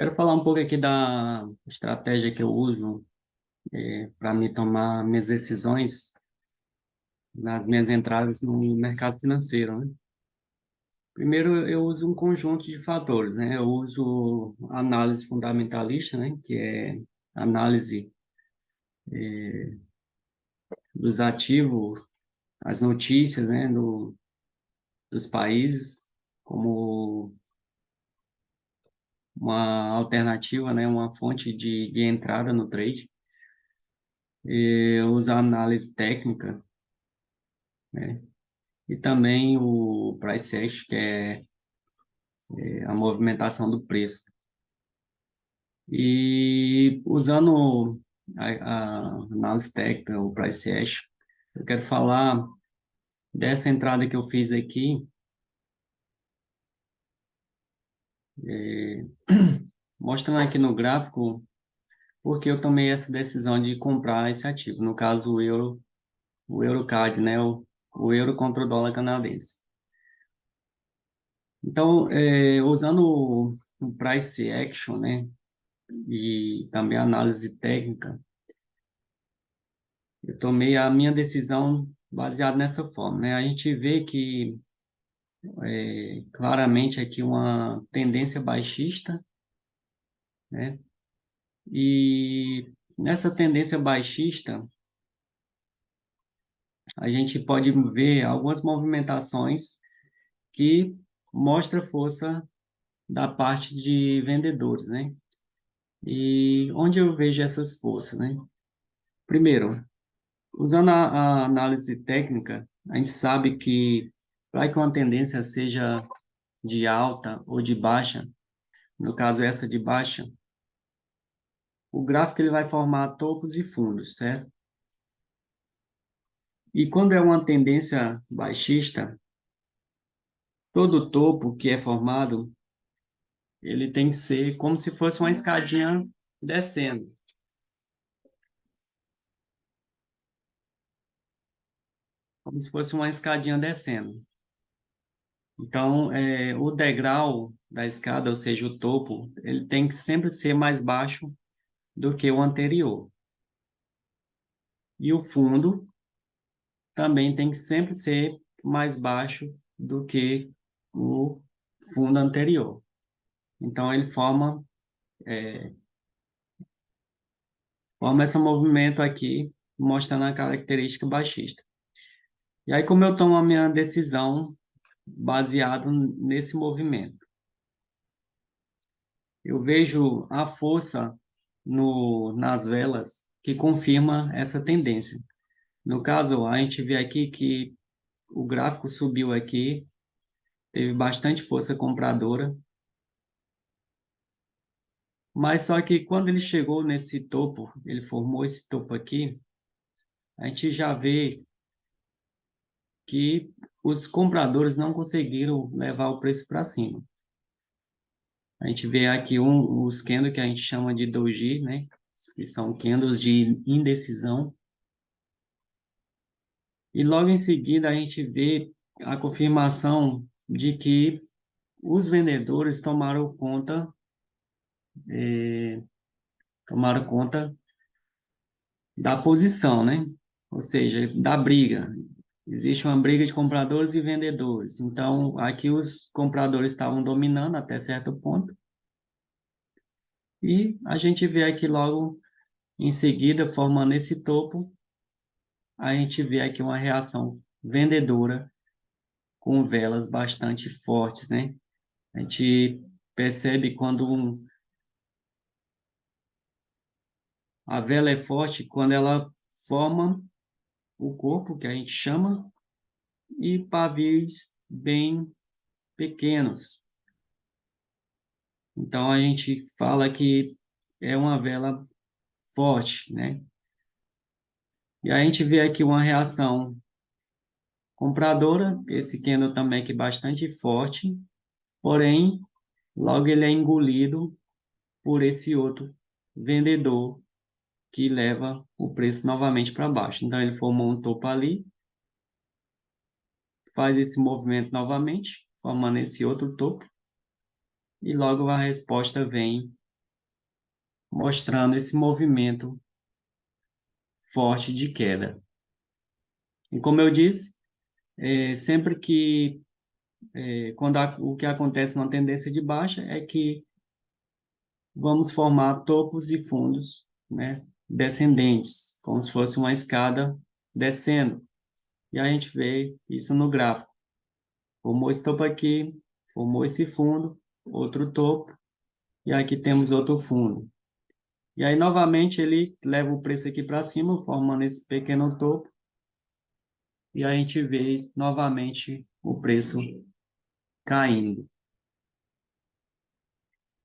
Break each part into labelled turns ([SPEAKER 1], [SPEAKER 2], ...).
[SPEAKER 1] Quero falar um pouco aqui da estratégia que eu uso para me tomar minhas decisões nas minhas entradas no mercado financeiro, né? Primeiro, eu uso um conjunto de fatores, né? Eu uso análise fundamentalista, né? Que é análise dos ativos, as notícias, né? Dos países, como uma alternativa, né? Uma fonte de entrada no trade. Eu uso a análise técnica, né? E também o price action, que é a movimentação do preço. E usando a análise técnica, o price action, eu quero falar dessa entrada que eu fiz aqui, mostrando aqui no gráfico porque eu tomei essa decisão de comprar esse ativo, no caso o Eurocard, né, o euro contra o dólar canadense. Então, usando o price action, né, e também a análise técnica, eu tomei a minha decisão baseada nessa forma, né? A gente vê que claramente aqui uma tendência baixista, né? E nessa tendência baixista, a gente pode ver algumas movimentações que mostra força da parte de vendedores, né? E onde eu vejo essas forças, né? Primeiro, usando a análise técnica, a gente sabe que para que uma tendência seja de alta ou de baixa, no caso essa de baixa, o gráfico ele vai formar topos e fundos, certo? E quando é uma tendência baixista, todo topo que é formado, ele tem que ser como se fosse uma escadinha descendo, como se fosse uma escadinha descendo. Então, o degrau da escada, ou seja, o topo, ele tem que sempre ser mais baixo do que o anterior. E o fundo também tem que sempre ser mais baixo do que o fundo anterior. Então, ele forma esse movimento aqui, mostrando a característica baixista. E aí, como eu tomo a minha decisão baseado nesse movimento? Eu vejo a força nas velas que confirma essa tendência. No caso, a gente vê aqui que o gráfico subiu aqui, teve bastante força compradora, mas só que quando ele chegou nesse topo, ele formou esse topo aqui, a gente já vê que os compradores não conseguiram levar o preço para cima. A gente vê aqui os candles que a gente chama de doji, né? Que são candles de indecisão. E logo em seguida a gente vê a confirmação de que os vendedores tomaram conta da posição, né? Ou seja, da briga. Existe uma briga de compradores e vendedores. Então, aqui os compradores estavam dominando até certo ponto. E a gente vê aqui logo em seguida, formando esse topo, a gente vê aqui uma reação vendedora com velas bastante fortes, né? A gente percebe quando a vela é forte, quando ela forma o corpo, que a gente chama, e pavios bem pequenos. Então, a gente fala que é uma vela forte, né? E a gente vê aqui uma reação compradora, esse candle também que é bastante forte, porém, logo ele é engolido por esse outro vendedor que leva o preço novamente para baixo. Então, ele formou um topo ali, faz esse movimento novamente, formando esse outro topo, e logo a resposta vem mostrando esse movimento forte de queda. E como eu disse, sempre que o que acontece numa tendência de baixa é que vamos formar topos e fundos, né, descendentes, como se fosse uma escada descendo. E a gente vê isso no gráfico. Formou esse topo aqui, formou esse fundo, outro topo, e aqui temos outro fundo. E aí, novamente, ele leva o preço aqui para cima, formando esse pequeno topo, e a gente vê novamente o preço caindo.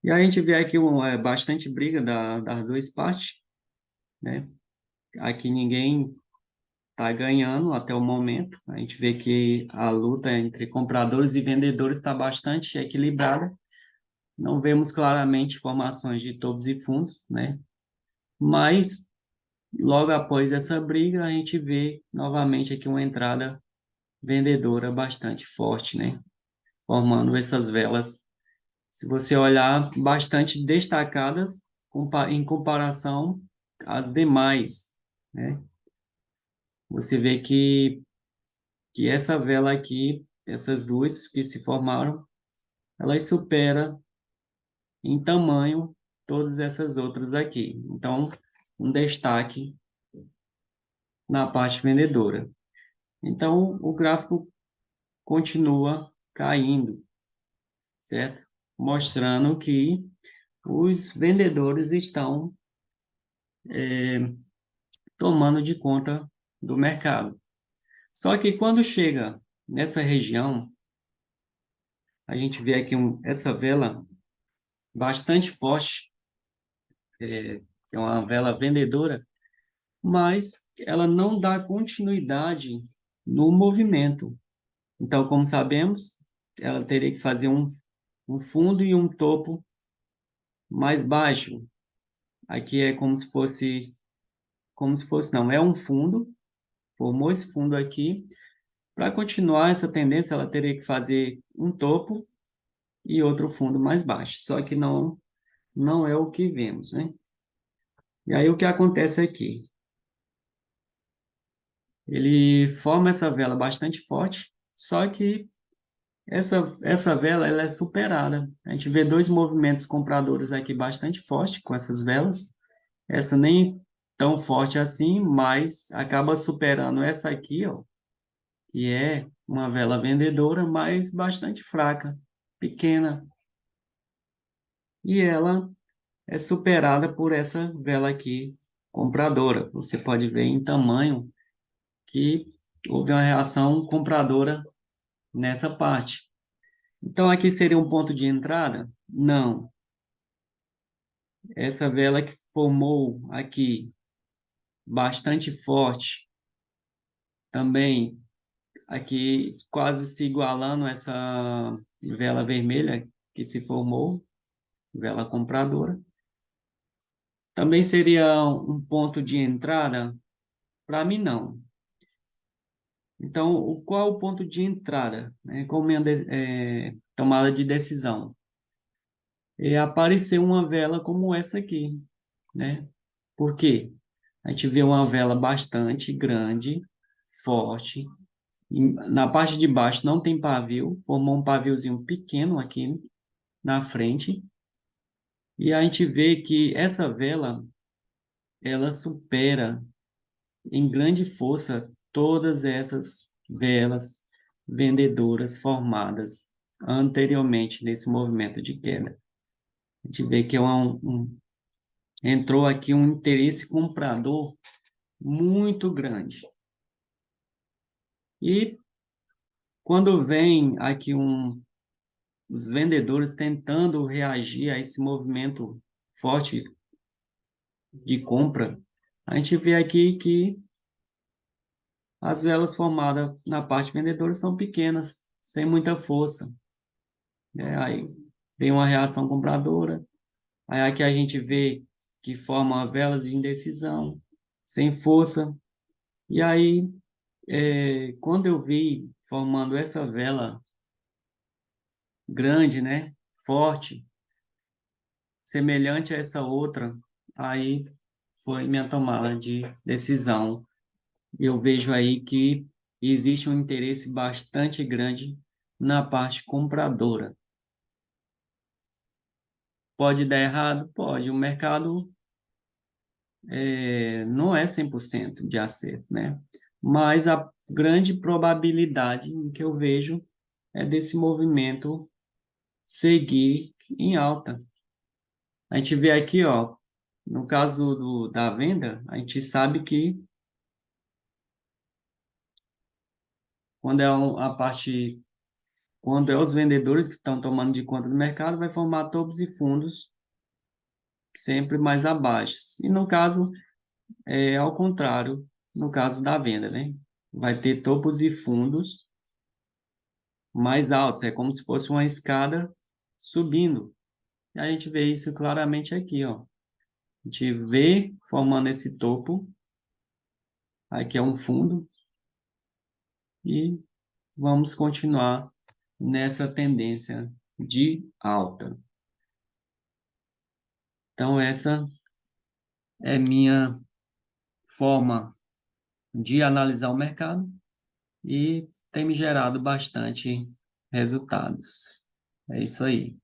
[SPEAKER 1] E a gente vê aqui bastante briga das duas partes, né? Aqui ninguém está ganhando até o momento. A gente vê que a luta entre compradores e vendedores está bastante equilibrada. Não vemos claramente formações de topos e fundos, né? Mas logo após essa briga, a gente vê novamente aqui uma entrada vendedora bastante forte, né? Formando essas velas, se você olhar, bastante destacadas em comparação às demais, né? Você vê que essa vela aqui, essas duas que se formaram, elas superam em tamanho todas essas outras aqui. Então, um destaque na parte vendedora. Então, o gráfico continua caindo, certo? Mostrando que os vendedores estão tomando de conta do mercado. Só que quando chega nessa região, a gente vê aqui essa vela bastante forte, que é uma vela vendedora, mas ela não dá continuidade no movimento. Então, como sabemos, ela teria que fazer um fundo e um topo mais baixo. Aqui é como se fosse, não, é um fundo, formou esse fundo aqui. Para continuar essa tendência, ela teria que fazer um topo e outro fundo mais baixo. Só que não é o que vemos, né? E aí o que acontece aqui? Ele forma essa vela bastante forte, só que essa vela ela é superada. A gente vê dois movimentos compradores aqui bastante fortes com essas velas. Essa nem tão forte assim, mas acaba superando essa aqui, ó, que é uma vela vendedora, mas bastante fraca, pequena. E ela é superada por essa vela aqui, compradora. Você pode ver em tamanho que houve uma reação compradora nessa parte. Então, aqui seria um ponto de entrada? Não. Essa vela que formou aqui bastante forte, também aqui quase se igualando a essa vela vermelha que se formou, vela compradora. Também seria um ponto de entrada? Para mim, não. Então, qual é o ponto de entrada, né? Como minha tomada de decisão? É aparecer uma vela como essa aqui, né? Por quê? A gente vê uma vela bastante grande, forte. Na parte de baixo não tem pavio, formou um paviozinho pequeno aqui na frente. E a gente vê que essa vela, ela supera em grande força todas essas velas vendedoras formadas anteriormente nesse movimento de queda. A gente vê que entrou aqui um interesse comprador muito grande. E quando vem aqui os vendedores tentando reagir a esse movimento forte de compra, a gente vê aqui que as velas formadas na parte vendedora são pequenas, sem muita força, né? Aí vem uma reação compradora, aí aqui a gente vê que forma velas de indecisão, sem força, e aí quando eu vi formando essa vela grande, né, forte, semelhante a essa outra, aí foi minha tomada de decisão. Eu vejo aí que existe um interesse bastante grande na parte compradora. Pode dar errado? Pode. O mercado não é 100% de acerto, né? Mas a grande probabilidade que eu vejo é desse movimento seguir em alta. A gente vê aqui, ó, no caso da venda, a gente sabe que quando é a parte, quando é os vendedores que estão tomando de conta do mercado, vai formar topos e fundos sempre mais abaixo. E no caso, é ao contrário, no caso da venda, né? Vai ter topos e fundos mais altos, é como se fosse uma escada subindo. E a gente vê isso claramente aqui, ó. A gente vê formando esse topo, aqui é um fundo, e vamos continuar nessa tendência de alta. Então, essa é minha forma de analisar o mercado e tem me gerado bastante resultados. É isso aí.